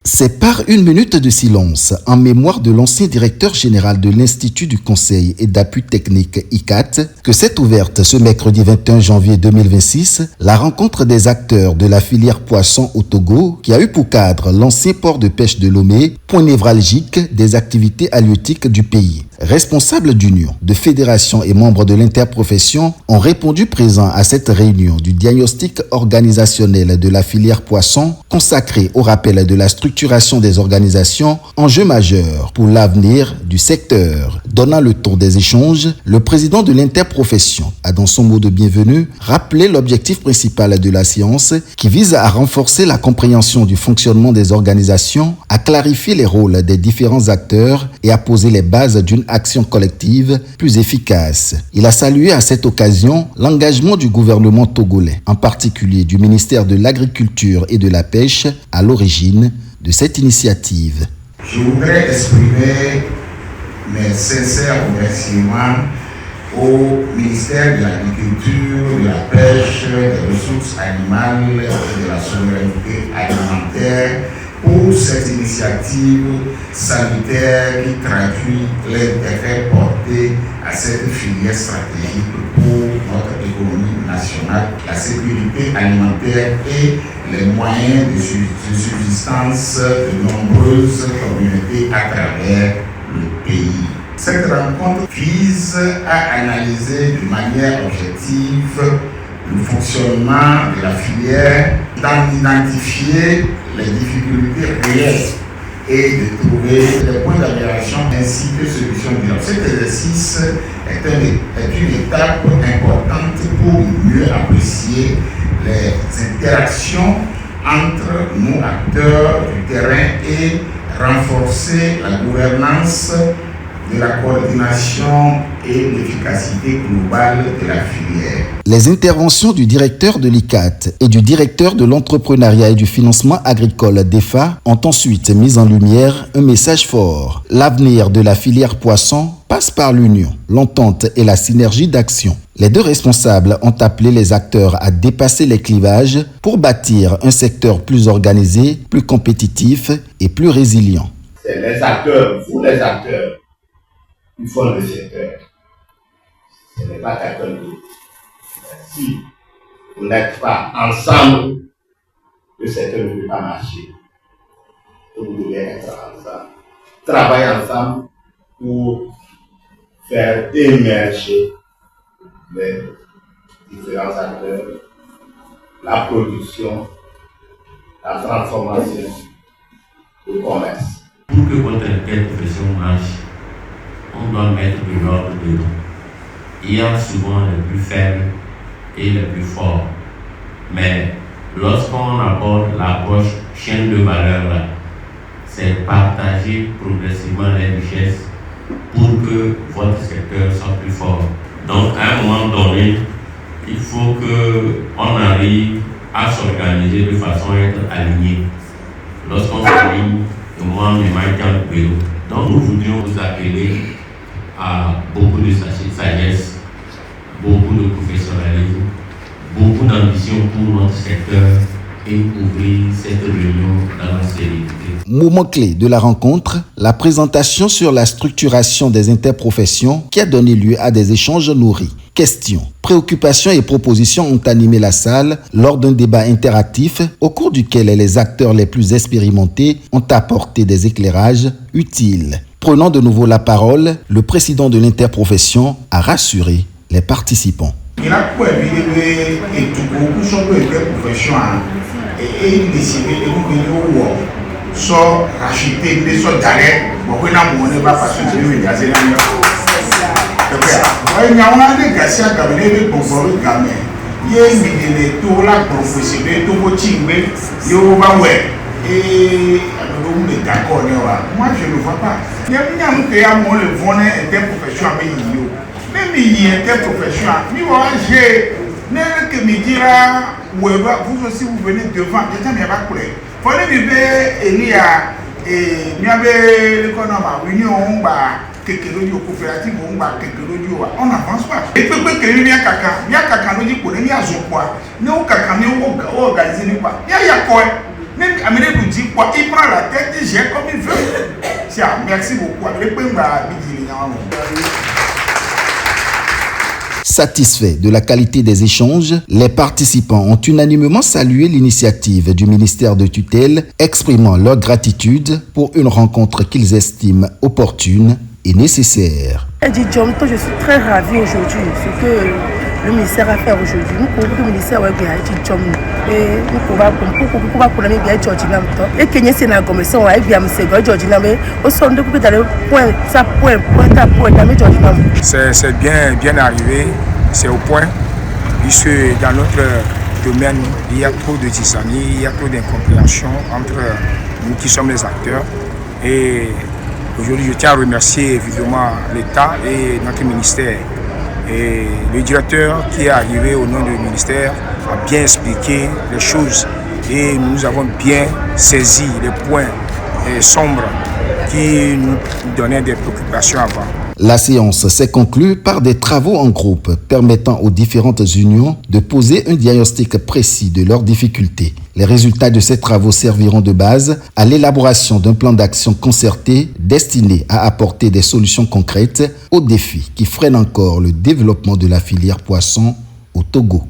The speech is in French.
C'est par une minute de silence en mémoire de l'ancien directeur général de l'Institut du Conseil et d'Appui Technique ICAT que s'est ouverte ce mercredi 21 janvier 2026 la rencontre des acteurs de la filière poisson au Togo qui a eu pour cadre l'ancien port de pêche de Lomé, point névralgique des activités halieutiques du pays. Responsables d'union, de fédérations et membres de l'interprofession ont répondu présents à cette réunion du diagnostic organisationnel de la filière poisson consacrée au rappel de la structuration des organisations, enjeu majeur pour l'avenir du secteur. Donnant le ton des échanges, le président de l'interprofession a dans son mot de bienvenue rappelé l'objectif principal de la séance qui vise à renforcer la compréhension du fonctionnement des organisations, à clarifier les rôles des différents acteurs et à poser les bases d'une action collective plus efficace. Il a salué à cette occasion l'engagement du gouvernement togolais, en particulier du ministère de l'Agriculture et de la Pêche, à l'origine de cette initiative. Je voudrais exprimer mes sincères remerciements au ministère de l'Agriculture, de la Pêche, des Ressources animales et de la souveraineté alimentaire pour cette initiative sanitaire qui traduit l'intérêt porté à cette filière stratégique pour notre économie nationale, la sécurité alimentaire et les moyens de subsistance de nombreuses communautés à travers le pays. Cette rencontre vise à analyser de manière objective le fonctionnement de la filière, d'en identifier les difficultés réelles et de trouver des points d'amélioration ainsi que solutions durables. Cet exercice est une étape importante pour mieux apprécier les interactions entre nos acteurs du terrain et renforcer la gouvernance de la coordination et l'efficacité globale de la filière. Les interventions du directeur de l'ICAT et du directeur de l'entrepreneuriat et du financement agricole d'EFA ont ensuite mis en lumière un message fort. L'avenir de la filière poisson passe par l'union, l'entente et la synergie d'action. Les deux responsables ont appelé les acteurs à dépasser les clivages pour bâtir un secteur plus organisé, plus compétitif et plus résilient. C'est les acteurs, vous les acteurs, qui font le secteur. Ce n'est pas quelqu'un d'autre. Si vous n'êtes pas ensemble, le secteur ne peut pas marcher. Donc vous devez être ensemble. Travailler ensemble pour faire émerger les différents acteurs, la production, la transformation, le commerce. Pour que votre interprofession marche, on doit mettre de l'ordre dedans. Il y a souvent les plus faibles et les plus forts. Mais lorsqu'on aborde l'approche chaîne de valeur là, c'est partager progressivement les richesses pour que votre secteur soit plus fort. Donc à un moment donné, il faut qu'on arrive à s'organiser de façon à être aligné. Lorsqu'on s'aligne, au moins on est dans le bureau. Donc nous voudrions vous appeler à beaucoup de sagesse, beaucoup de professionnalisme, beaucoup d'ambition pour notre secteur et ouvrir cette réunion dans la sérénité. Moment clé de la rencontre, la présentation sur la structuration des interprofessions qui a donné lieu à des échanges nourris. Questions, préoccupations et propositions ont animé la salle lors d'un débat interactif au cours duquel les acteurs les plus expérimentés ont apporté des éclairages utiles. Prenant de nouveau la parole, le président de l'interprofession a rassuré les participants. Il a pu éviter et tout beaucoup sur l'interprofession et décider de nous venir soit racheter des sortes d'arrêt pour que nous ne pas passer sur le gaz. Il y a un des gaz à cabinet de confort gamin. Il y a une tout la professionnelle, tout coaching, il y et d'accord, moi je ne vois pas. Il y a un peu de voler interprofession à pays. Même il y a interprofession, mais que me dira, vous aussi vous venez devant, déjà il n'y a pas de problème. Il faut aller il y a réunion, coopérative, on n'avance pas. Et puis, il y a quelqu'un qui dit qu'on est à son poids, nous, quelqu'un qui est organisé, il y a quoi? Même Amélie nous dit quoi, il prend la tête et gère comme il veut. Merci beaucoup. Satisfaits de la qualité des échanges, les participants ont unanimement salué l'initiative du ministère de tutelle, exprimant leur gratitude pour une rencontre qu'ils estiment opportune et nécessaire. Je suis très ravi aujourd'hui ce que le ministère a fait aujourd'hui. Nous, le ministère a fait et nous c'est bien arrivé, c'est au point, puisque dans notre domaine, il y a trop de tisanie, il y a trop d'incompréhension entre nous qui sommes les acteurs. Et aujourd'hui, je tiens à remercier évidemment l'État et notre ministère. Et le directeur qui est arrivé au nom du ministère a bien expliqué les choses et nous avons bien saisi les points sombres qui nous donnaient des préoccupations avant. La séance s'est conclue par des travaux en groupe permettant aux différentes unions de poser un diagnostic précis de leurs difficultés. Les résultats de ces travaux serviront de base à l'élaboration d'un plan d'action concerté destiné à apporter des solutions concrètes aux défis qui freinent encore le développement de la filière poisson au Togo.